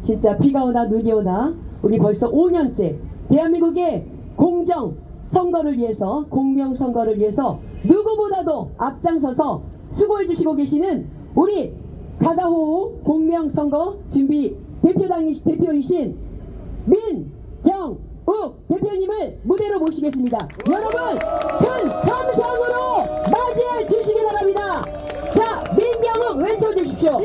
진짜 비가 오나 눈이 오나 우리 벌써 5년째 대한민국의 공정 선거를 위해서, 공명 선거를 위해서 누구보다도 앞장서서 수고해 주시고 계시는 우리 가가호 공명 선거 준비 대표이신 민경욱 대표님을 무대로 모시겠습니다. 여러분 큰 감상으로 맞이해 주시기 바랍니다. 자, 민경욱 외쳐주십시오.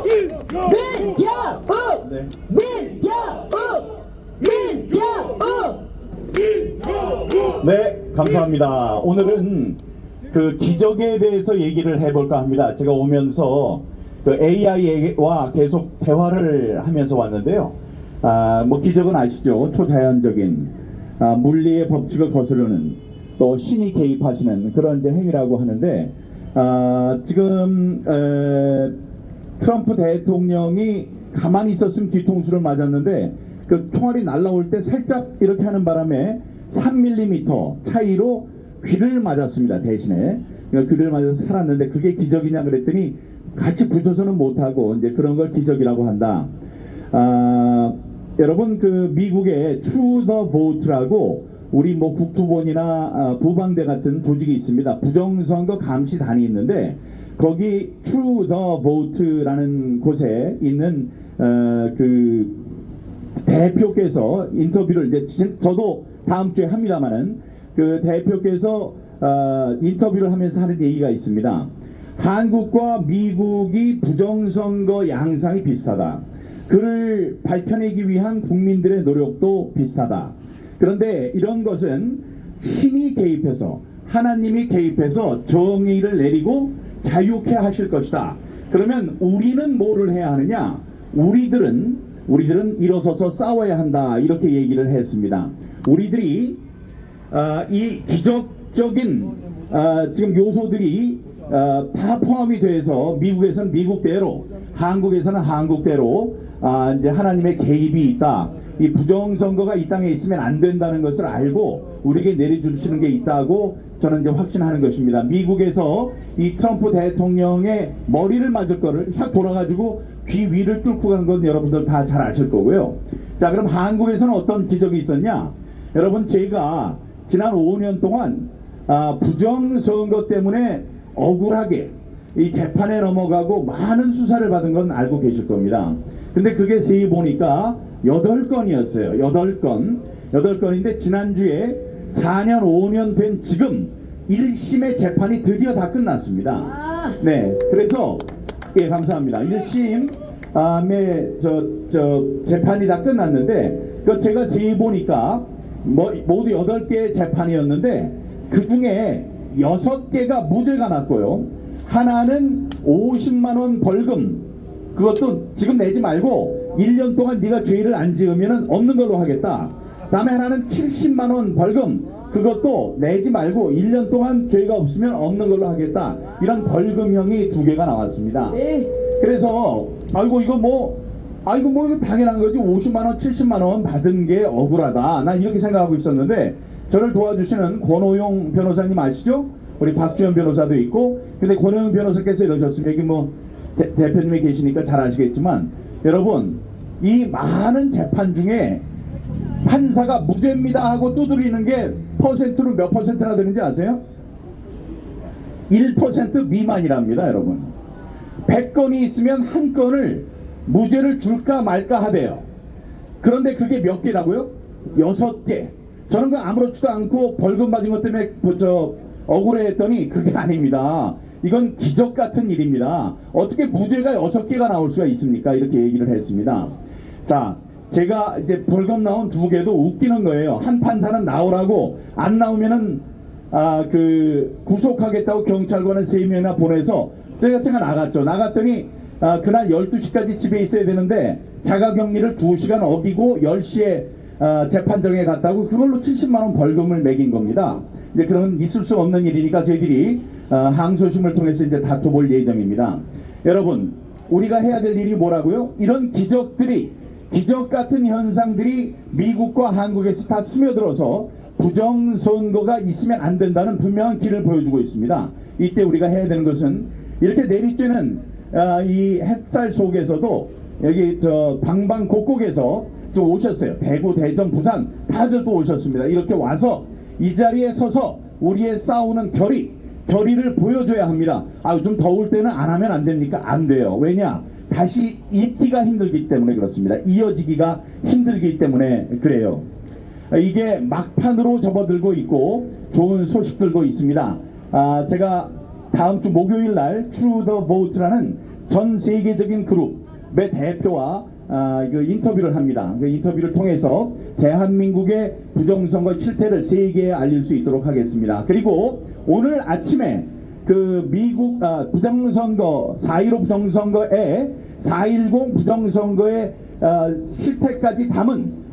민경욱! 네. 민경욱! 네, 감사합니다. 오늘은 그 기적에 대해서 얘기를 해볼까 합니다. 제가 오면서 그 AI와 계속 대화를 하면서 왔는데요. 뭐 기적은 아시죠? 초자연적인 물리의 법칙을 거스르는, 또 신이 개입하시는 그런 이제 행위라고 하는데, 지금 트럼프 대통령이 가만히 있었으면 뒤통수를 맞았는데, 그 총알이 날라올 때 살짝 이렇게 하는 바람에 3mm 차이로 귀를 맞았습니다. 대신에 귀를 맞아서 살았는데, 그게 기적이냐 그랬더니 같이 붙여서는 못하고 이제 그런 걸 기적이라고 한다. 여러분, 그 미국의 True the Vote라고 우리 뭐 국토본이나 부방대 같은 조직이 있습니다. 부정선거 감시단이 있는데, 거기 True the Vote라는 곳에 있는 그 대표께서 인터뷰를, 이제 저도 다음 주에 합니다만은, 그 대표께서 인터뷰를 하면서 하는 얘기가 있습니다. 한국과 미국이 부정선거 양상이 비슷하다. 그를 밝혀내기 위한 국민들의 노력도 비슷하다. 그런데 이런 것은 힘이 개입해서, 하나님이 개입해서 정의를 내리고 자유케 하실 것이다. 그러면 우리는 뭐를 해야 하느냐? 우리들은 일어서서 싸워야 한다. 이렇게 얘기를 했습니다. 우리들이 이 기적적인 지금 요소들이 다 포함이 돼서, 미국에서는 미국대로, 한국에서는 한국대로 이제 하나님의 개입이 있다. 이 부정선거가 이 땅에 있으면 안 된다는 것을 알고 우리에게 내려주시는 게 있다고 저는 이제 확신하는 것입니다. 미국에서 이 트럼프 대통령의 머리를 맞을 거를 샥 돌아가지고 귀 위를 뚫고 간 건 여러분들 다 잘 아실 거고요. 자, 그럼 한국에서는 어떤 기적이 있었냐? 여러분, 제가 지난 5년 동안 부정선거 때문에 억울하게 이 재판에 넘어가고 많은 수사를 받은 건 알고 계실 겁니다. 근데 그게 세이 보니까 8건이었어요. 8건인데 지난주에 4년 5년 된 지금 1심의 재판이 드디어 다 끝났습니다. 네, 그래서 예, 감사합니다. 1심의 재판이 다 끝났는데, 그 제가 세이 보니까 모두 8개의 재판이었는데, 그 중에 6개가 무죄가 났고요. 하나는 50만원 벌금, 그것도 지금 내지 말고 1년 동안 네가 죄를 안 지으면 없는 걸로 하겠다. 다음에 하나는 70만원 벌금, 그것도 내지 말고 1년 동안 죄가 없으면 없는 걸로 하겠다. 이런 벌금형이 2개가 나왔습니다. 그래서 이거 당연한 거지. 50만원 70만원 받은 게 억울하다, 난 이렇게 생각하고 있었는데, 저를 도와주시는 권오용 변호사님 아시죠? 우리 박주현 변호사도 있고. 근데 권오용 변호사께서 이러셨습니다. 여기 뭐 대표님이 계시니까 잘 아시겠지만, 여러분, 이 많은 재판 중에 판사가 무죄입니다 하고 두드리는 게 퍼센트로 몇 퍼센트나 되는지 아세요? 1% 미만이랍니다. 여러분, 100건이 있으면 한 건을 무죄를 줄까 말까 하대요. 그런데 그게 몇 개라고요? 6개. 저는 그 아무렇지도 않고 벌금 받은 것 때문에 억울해했더니 그게 아닙니다. 이건 기적 같은 일입니다. 어떻게 무죄가 6개가 나올 수가 있습니까? 이렇게 얘기를 했습니다. 자, 제가 이제 벌금 나온 2개도 웃기는 거예요. 한 판사는 나오라고, 안 나오면은 그 구속하겠다고 경찰관을 3명이나 보내서 제가 나갔죠. 나갔더니 그날 12시까지 집에 있어야 되는데 자가격리를 2시간 어기고 10시에 재판정에 갔다고, 그걸로 70만원 벌금을 매긴 겁니다. 이제 그런 있을 수 없는 일이니까 저희들이 항소심을 통해서 이제 다퉈볼 예정입니다. 여러분, 우리가 해야 될 일이 뭐라고요? 이런 기적 같은 현상들이 미국과 한국에서 다 스며들어서 부정선거가 있으면 안 된다는 분명한 길을 보여주고 있습니다. 이때 우리가 해야 되는 것은, 이렇게 내리쬐는 이 햇살 속에서도 여기 저 방방곡곡에서 좀 오셨어요. 대구, 대전, 부산 다들 또 오셨습니다. 이렇게 와서 이 자리에 서서 우리의 싸우는 결의를 보여줘야 합니다. 아, 좀 더울 때는 안 하면 안 됩니까? 안 돼요. 왜냐? 다시 잊기가 힘들기 때문에 그렇습니다. 이어지기가 힘들기 때문에 그래요. 이게 막판으로 접어들고 있고 좋은 소식들도 있습니다. 제가 다음 주 목요일 날 True the Vote라는 전 세계적인 그룹의 대표와 그 인터뷰를 합니다. 그 인터뷰를 통해서 대한민국의 부정선거 실태를 세계에 알릴 수 있도록 하겠습니다. 그리고 오늘 아침에 그 미국 부정선거 4.15 부정선거에 4.10 부정선거의 실태까지 담은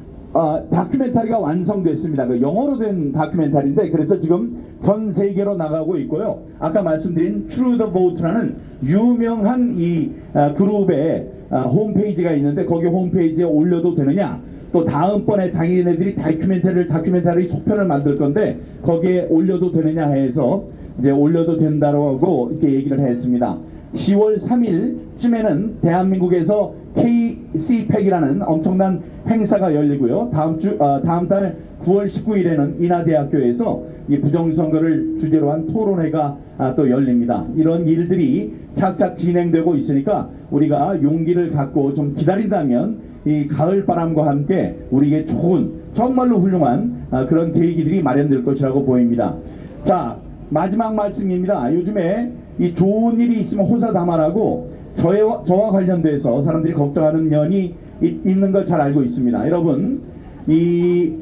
다큐멘터리가 완성됐습니다. 그 영어로 된 다큐멘터리인데 그래서 지금 전 세계로 나가고 있고요. 아까 말씀드린 True the Vote라는 유명한 이 그룹의 홈페이지가 있는데 거기 홈페이지에 올려도 되느냐, 또 다음번에 자기네들이 다큐멘터리 속편을 만들 건데 거기에 올려도 되느냐 해서 이제 올려도 된다고 이렇게 얘기를 했습니다. 10월 3일쯤에는 대한민국에서 KCPAC이라는 엄청난 행사가 열리고요. 다음 달 9월 19일에는 인하대학교에서 이 부정선거를 주제로 한 토론회가 또 열립니다. 이런 일들이 착착 진행되고 있으니까 우리가 용기를 갖고 좀 기다린다면 이 가을바람과 함께 우리에게 좋은 정말로 훌륭한 그런 계기들이 마련될 것이라고 보입니다. 자, 마지막 말씀입니다. 요즘에 이 좋은 일이 있으면 호사다마라고 저와 관련돼서 사람들이 걱정하는 면이 있는 걸 잘 알고 있습니다. 여러분,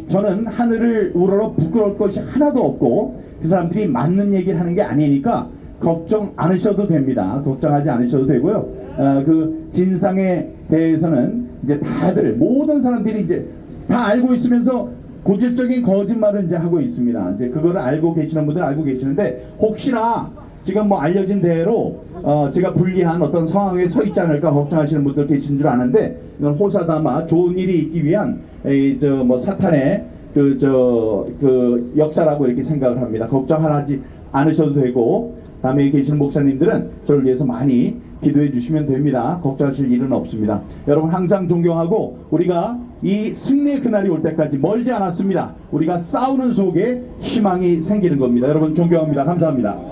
저는 하늘을 우러러 부끄러울 것이 하나도 없고 그 사람들이 맞는 얘기를 하는 게 아니니까 걱정 않으셔도 됩니다. 걱정하지 않으셔도 되고요. 그 진상에 대해서는 이제 다들 모든 사람들이 이제 다 알고 있으면서 고질적인 거짓말을 이제 하고 있습니다. 이제 그거를 알고 계시는 분들은 알고 계시는데 혹시나 지금 뭐 알려진 대로 제가 불리한 어떤 상황에 서 있지 않을까 걱정하시는 분들 계신 줄 아는데 이건 호사다마 좋은 일이 있기 위한 사탄의 그 역사라고 이렇게 생각을 합니다. 걱정하지 않으셔도 되고 다음에 계시는 목사님들은 저를 위해서 많이 기도해 주시면 됩니다. 걱정하실 일은 없습니다. 여러분 항상 존경하고 우리가 이 승리의 그날이 올 때까지 멀지 않았습니다. 우리가 싸우는 속에 희망이 생기는 겁니다. 여러분 존경합니다. 감사합니다.